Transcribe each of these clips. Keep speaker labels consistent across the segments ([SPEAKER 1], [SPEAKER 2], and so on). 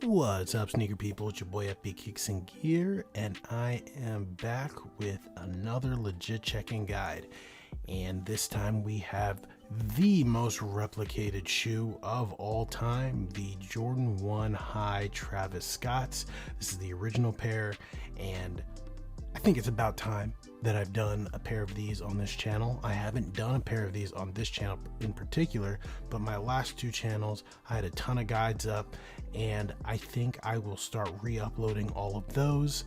[SPEAKER 1] What's up, sneaker people? It's your boy FB Kicks and Gear, and I am back with another legit check-in guide. And this time we have the most replicated shoe of all time, the Jordan 1 High Travis Scott's. This is the original pair, and I think it's about time that I've done a pair of these on this channel. I haven't done a pair of these on this channel in particular, but my last two channels, I had a ton of guides up, and I think I will start re-uploading all of those,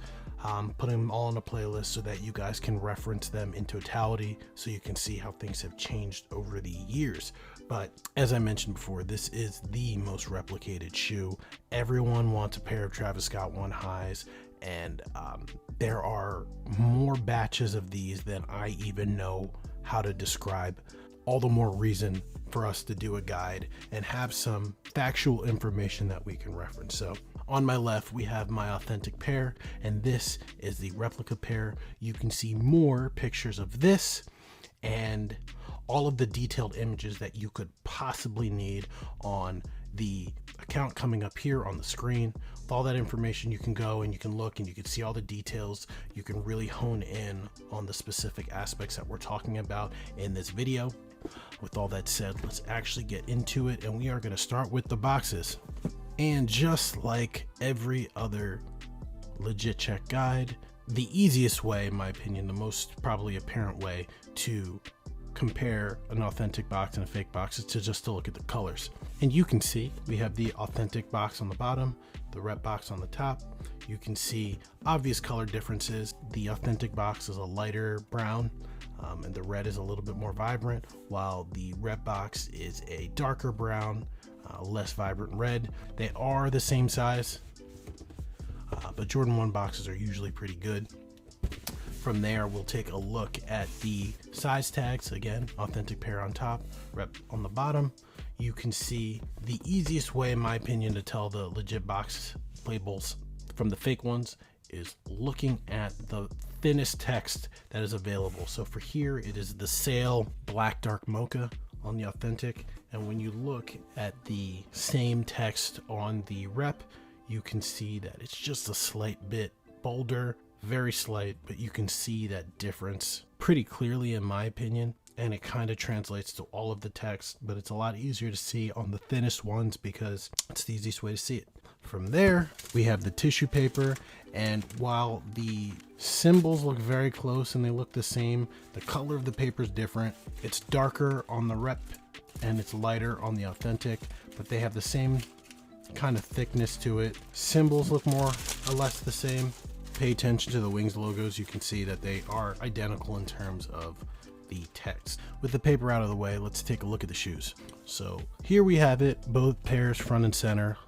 [SPEAKER 1] putting them all in a playlist so that you guys can reference them in totality, so you can see how things have changed over the years. But as I mentioned before, this is the most replicated shoe. Everyone wants a pair of Travis Scott 1 Highs, and there are more batches of these than I even know how to describe. All the more reason for us to do a guide and have some factual information that we can reference. So on my left, we have my authentic pair, and this is the replica pair. You can see more pictures of this and all of the detailed images that you could possibly need on the account coming up here on the screen. With all that information, you can go and you can look and you can see all the details. You can really hone in on the specific aspects that we're talking about in this video. With all that said, let's actually get into it, and we are going to start with the boxes. And just like every other legit check guide, the easiest way, in my opinion, the most probably apparent way to compare an authentic box and a fake box is to just to look at the colors. And you can see we have the authentic box on the bottom, the rep box on the top. You can see obvious color differences. The authentic box is a lighter brown, and the red is a little bit more vibrant, while the rep box is a darker brown, less vibrant red. They are the same size, but Jordan 1 boxes are usually pretty good. From there, we'll take a look at the size tags. Again, authentic pair on top, rep on the bottom. You can see the easiest way, in my opinion, to tell the legit box labels from the fake ones is looking at the thinnest text that is available. So for here, it is the Sail Black Dark Mocha on the authentic. And when you look at the same text on the rep, you can see that it's just a slight bit bolder, very slight, but you can see that difference pretty clearly, in my opinion. And it kind of translates to all of the text, but it's a lot easier to see on the thinnest ones because it's the easiest way to see it. From there, we have the tissue paper, and while the symbols look very close and they look the same, the color of the paper is different. It's darker on the rep and it's lighter on the authentic, but they have the same kind of thickness to it. Symbols look more or less the same. Pay attention to the Wings logos. You can see that they are identical in terms of the text. With the paper out of the way, let's take a look at the shoes. So here we have it, both pairs front and center.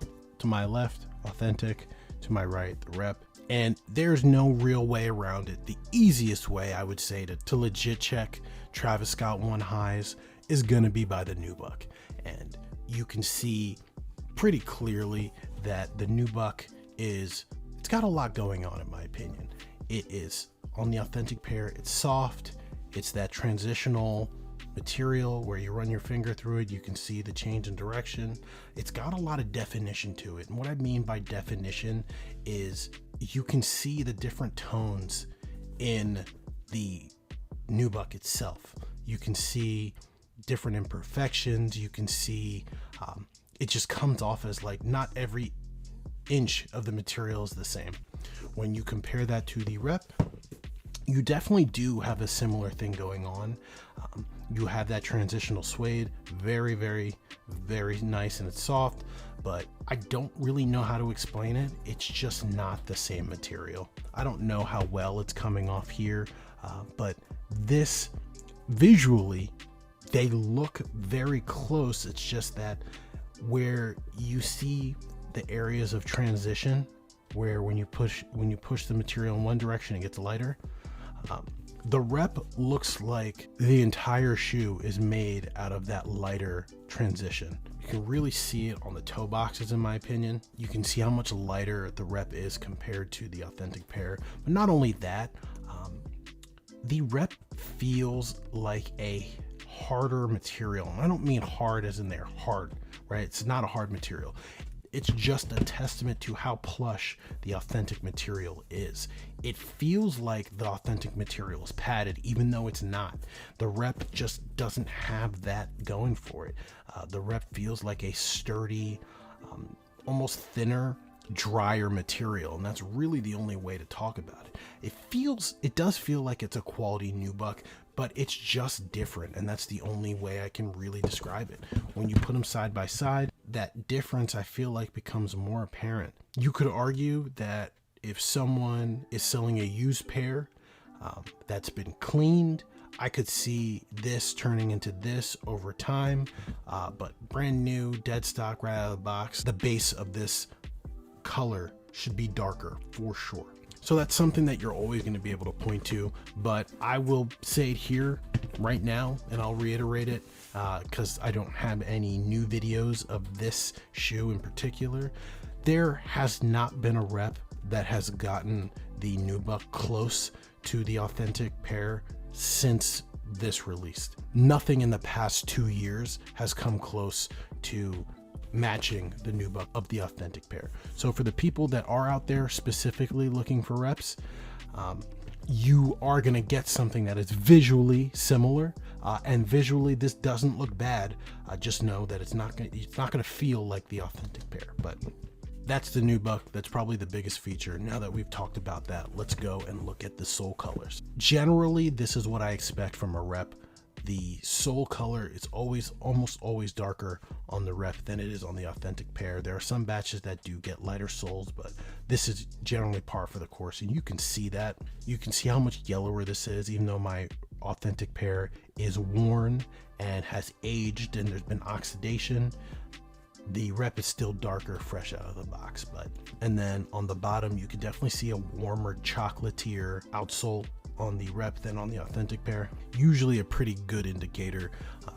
[SPEAKER 1] To my left, authentic. To my right, the rep. And there's no real way around it. The easiest way, I would say, to legit check Travis Scott 1 Highs is gonna be by the nubuck. And you can see pretty clearly that the nubuck it's got a lot going on, in my opinion. It is, on the authentic pair, it's soft. It's that transitional material where you run your finger through it, you can see the change in direction. It's got a lot of definition to it. And what I mean by definition is you can see the different tones in the nubuck itself. You can see different imperfections. You can see it just comes off as like not every inch of the material is the same. When you compare that to the rep, you definitely do have a similar thing going on. You have that transitional suede, very, very, very nice, and it's soft, but I don't really know how to explain it. It's just not the same material. I don't know how well it's coming off here, but this visually, they look very close. It's just that where you see the areas of transition, where when you push the material in one direction, it gets lighter. The rep looks like the entire shoe is made out of that lighter transition. You can really see it on the toe boxes, in my opinion. You can see how much lighter the rep is compared to the authentic pair. But not only that, the rep feels like a harder material. And I don't mean hard as in they're hard, right? It's not a hard material. it's just a testament to how plush the authentic material is. It feels like the authentic material is padded, even though it's not. The rep just doesn't have that going for it. The rep feels like a sturdy, almost thinner, drier material, and that's really the only way to talk about it. It does feel like it's a quality nubuck, but it's just different, and that's the only way I can really describe it. When you put them side by side, that difference I feel like becomes more apparent. You could argue that if someone is selling a used pair that's been cleaned, I could see this turning into this over time, but brand new, dead stock, right out of the box, the base of this color should be darker for sure. So that's something that you're always going to be able to point to, but I will say it here right now, and I'll reiterate it because I don't have any new videos of this shoe in particular. There has not been a rep that has gotten the nubuck close to the authentic pair since this released. Nothing in the past 2 years has come close to matching the nubuck of the authentic pair. So for the people that are out there specifically looking for reps, you are going to get something that is visually similar, and visually this doesn't look bad. Just know that it's not going to feel like the authentic pair. But that's the nubuck. That's probably the biggest feature. Now that we've talked about that, let's go and look at the sole colors. Generally, this is what I expect from a rep. The sole color is almost always darker on the rep than it is on the authentic pair. There are some batches that do get lighter soles, but this is generally par for the course, and you can see that. You can see how much yellower this is, even though my authentic pair is worn and has aged and there's been oxidation. The rep is still darker fresh out of the box. And then on the bottom, you can definitely see a warmer chocolatier outsole on the rep than on the authentic pair. Usually a pretty good indicator.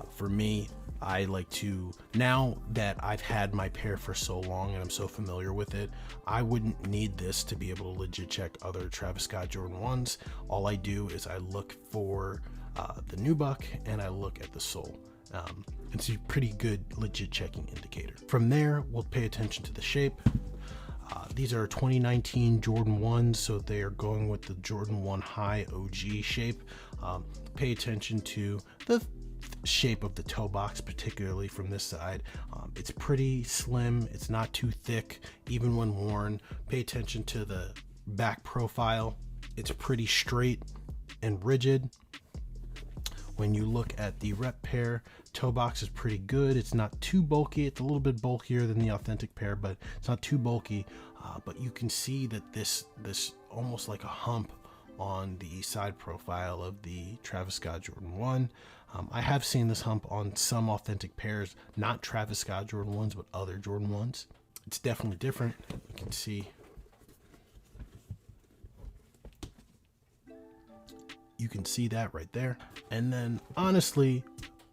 [SPEAKER 1] For me, I like to, now that I've had my pair for so long and I'm so familiar with it, I wouldn't need this to be able to legit check other Travis Scott Jordan 1s. All I do is I look for the nubuck and I look at the sole. It's a pretty good legit checking indicator. From there, we'll pay attention to the shape. These are 2019 Jordan 1s, so they are going with the Jordan 1 High OG shape. Pay attention to the shape of the toe box, particularly from this side. It's pretty slim, it's not too thick, even when worn. Pay attention to the back profile. It's pretty straight and rigid. When you look at the rep pair, toe box is pretty good. It's not too bulky. It's a little bit bulkier than the authentic pair, but it's not too bulky. But you can see that this almost like a hump on the side profile of the Travis Scott Jordan 1. I have seen this hump on some authentic pairs, not Travis Scott Jordan 1s, but other Jordan 1s. It's definitely different. You can see. You can see that right there. And then honestly,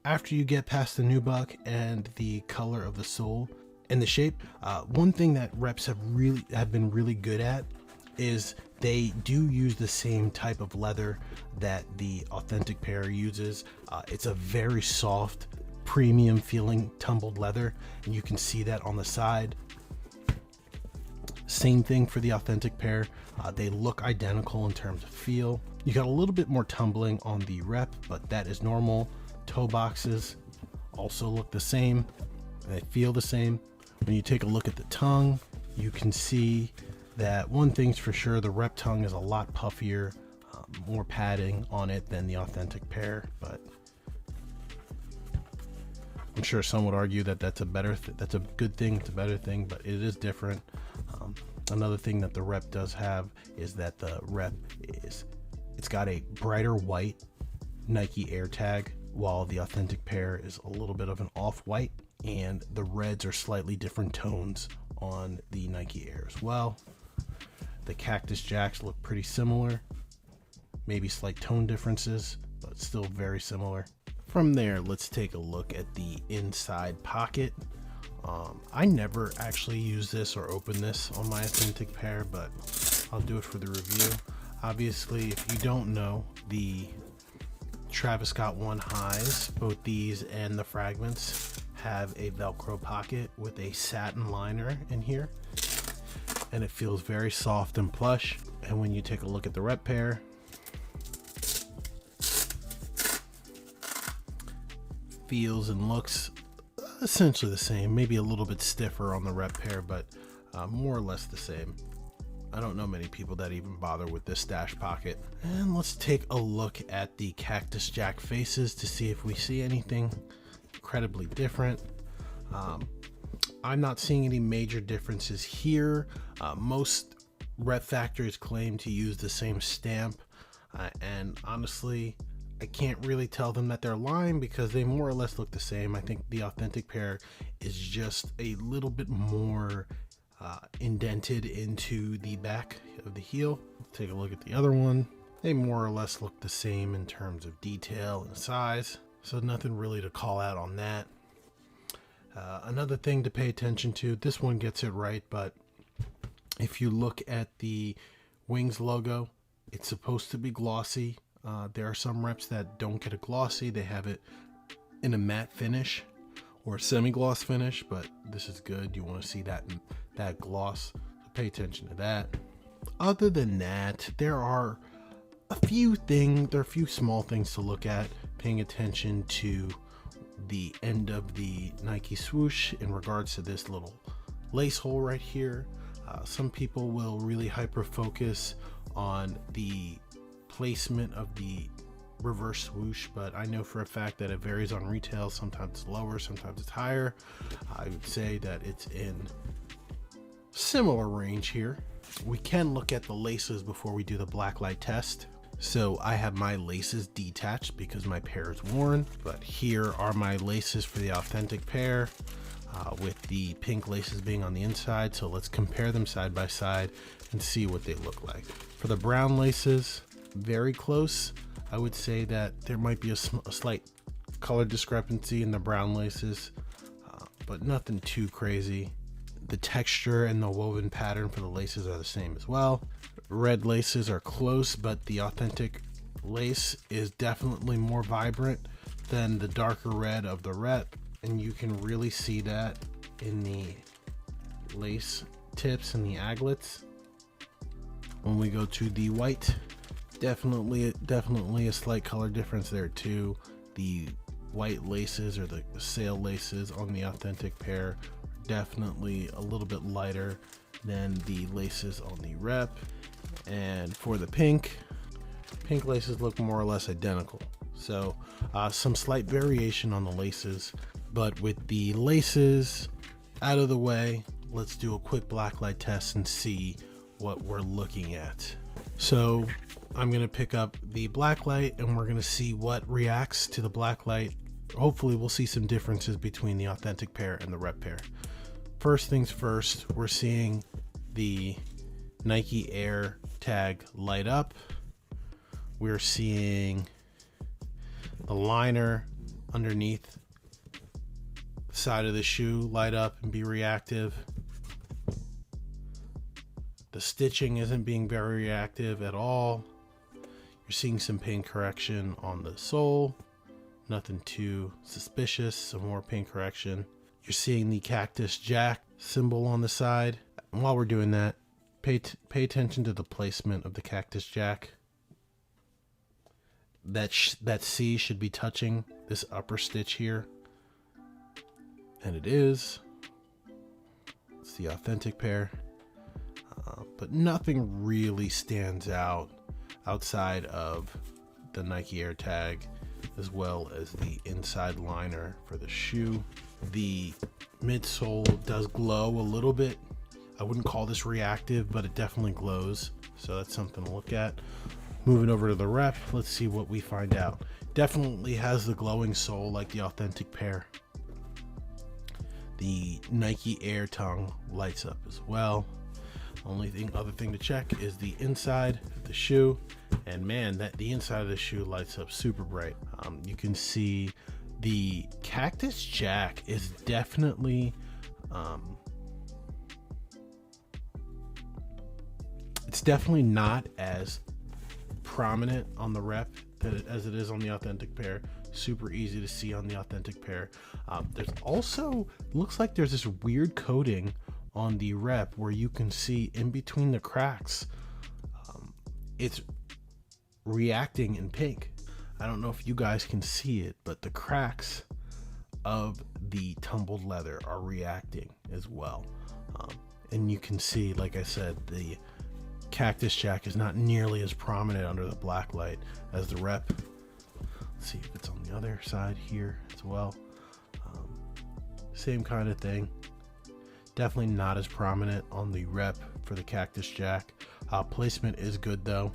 [SPEAKER 1] after you get past the nubuck and the color of the sole and the shape, one thing that reps have been really good at is they do use the same type of leather that the authentic pair uses. It's a very soft, premium feeling tumbled leather, and you can see that on the side. Same thing for the authentic pair. They look identical in terms of feel. You got a little bit more tumbling on the rep, but that is normal. Toe boxes also look the same. They feel the same. When you take a look at the tongue, you can see that one thing's for sure, the rep tongue is a lot puffier, more padding on it than the authentic pair, but I'm sure some would argue that that's a good thing, it's a better thing, but it is different. Another thing that the rep does have is that the rep it's got a brighter white Nike Air tag, while the authentic pair is a little bit of an off-white, and the reds are slightly different tones on the Nike Air as well. The Cactus Jacks look pretty similar, maybe slight tone differences, but still very similar. From there, let's take a look at the inside pocket. I never actually use this or open this on my authentic pair, but I'll do it for the review. Obviously, if you don't know, the Travis Scott 1 highs, both these and the fragments, have a Velcro pocket with a satin liner in here, and it feels very soft and plush. And when you take a look at the rep pair, feels and looks essentially the same, maybe a little bit stiffer on the rep pair, but more or less the same. I don't know many people that even bother with this stash pocket. And let's take a look at the Cactus Jack faces to see if we see anything incredibly different. I'm not seeing any major differences here. Most rep factories claim to use the same stamp, and honestly, I can't really tell them that they're lying because they more or less look the same. I think the authentic pair is just a little bit more indented into the back of the heel. Take a look at the other one. They more or less look the same in terms of detail and size, so nothing really to call out on that. Another thing to pay attention to, this one gets it right, but if you look at the Wings logo, it's supposed to be glossy. There are some reps that don't get a glossy, they have it in a matte finish or semi-gloss finish, but this is good. You want to see that gloss, so pay attention to that. Other than that, there are a few small things to look at. Paying attention to the end of the Nike swoosh in regards to this little lace hole right here. Some people will really hyper focus on the placement of the reverse swoosh, but I know for a fact that it varies on retail. Sometimes it's lower, sometimes it's higher. I would say that it's in similar range here. We can look at the laces before we do the black light test. So I have my laces detached because my pair is worn, but here are my laces for the authentic pair, with the pink laces being on the inside. So let's compare them side by side and see what they look like. For the brown laces, very close. I would say that there might be a slight color discrepancy in the brown laces, but nothing too crazy. The texture and the woven pattern for the laces are the same as well. Red laces are close, but the authentic lace is definitely more vibrant than the darker red of the rep, and you can really see that in the lace tips and the aglets. When we go to the white, definitely a slight color difference there too. The white laces or the sail laces on the authentic pair are definitely a little bit lighter than the laces on the rep. And for the pink laces look more or less identical. So some slight variation on the laces, but with the laces out of the way, let's do a quick black light test and see what we're looking at. So I'm going to pick up the black light and we're going to see what reacts to the black light. Hopefully we'll see some differences between the authentic pair and the rep pair. First things first, we're seeing the Nike Air tag light up. We're seeing the liner underneath the side of the shoe light up and be reactive. The stitching isn't being very reactive at all. You're seeing some paint correction on the sole. Nothing too suspicious, some more paint correction. You're seeing the Cactus Jack symbol on the side. And while we're doing that, pay attention to the placement of the Cactus Jack. That C should be touching this upper stitch here. And it is. It's the authentic pair. But nothing really stands out outside of the Nike Air tag, as well as the inside liner for the shoe. The midsole does glow a little bit. I wouldn't call this reactive, but it definitely glows, so that's something to look at. Moving over to the rep, let's see what we find out. Definitely has the glowing sole like the authentic pair. The Nike Air tongue lights up as well. Other thing to check is the inside of the shoe, and man, the inside of the shoe lights up super bright. You can see the Cactus Jack is definitely it's definitely not as prominent on the rep as it is on the authentic pair. super easy to see on the authentic pair. There's also, looks like there's this weird coating on the rep where you can see in between the cracks, it's reacting in pink. I don't know if you guys can see it, but the cracks of the tumbled leather are reacting as well. And you can see, like I said, the Cactus Jack is not nearly as prominent under the black light as the rep. Let's see if it's on the other side here as well. Same kind of thing. Definitely not as prominent on the rep for the Cactus Jack. Placement is good though.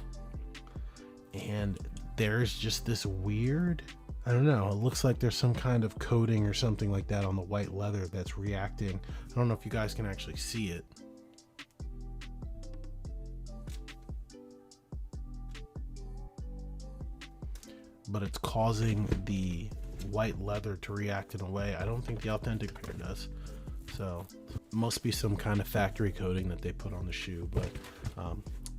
[SPEAKER 1] And there's just this weird, I don't know, it looks like there's some kind of coating or something like that on the white leather that's reacting. I don't know if you guys can actually see it. But it's causing the white leather to react in a way I don't think the authentic pair does. So must be some kind of factory coating that they put on the shoe. But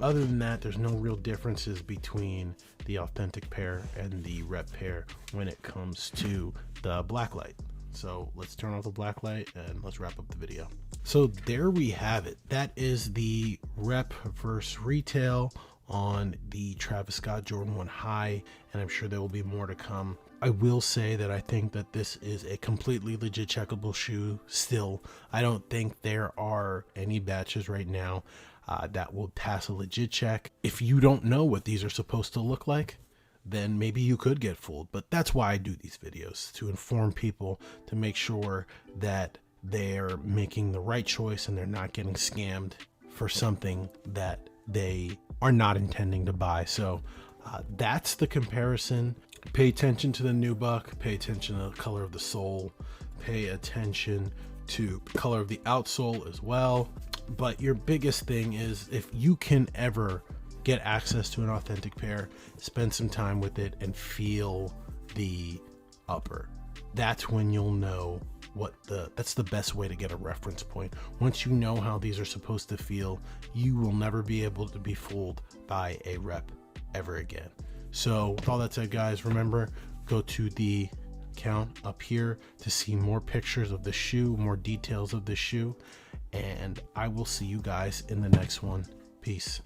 [SPEAKER 1] other than that, there's no real differences between the authentic pair and the rep pair when it comes to the black light. So let's turn off the black light and let's wrap up the video. So there we have it. That is the rep versus retail on the Travis Scott Jordan 1 High, and I'm sure there will be more to come. I will say that I think that this is a completely legit checkable shoe still. I don't think there are any batches right now that will pass a legit check. If you don't know what these are supposed to look like, then maybe you could get fooled. But that's why I do these videos, to inform people, to make sure that they're making the right choice and they're not getting scammed for something that they are not intending to buy. So that's the comparison. Pay attention to the nubuck, pay attention to the color of the sole, pay attention to the color of the outsole as well. But your biggest thing is, if you can ever get access to an authentic pair, spend some time with it and feel the upper. That's when you'll know that's the best way to get a reference point. Once you know how these are supposed to feel, you will never be able to be fooled by a rep ever again. So with all that said, guys, remember, go to the account up here to see more pictures of the shoe, more details of the shoe, and I will see you guys in the next one. Peace.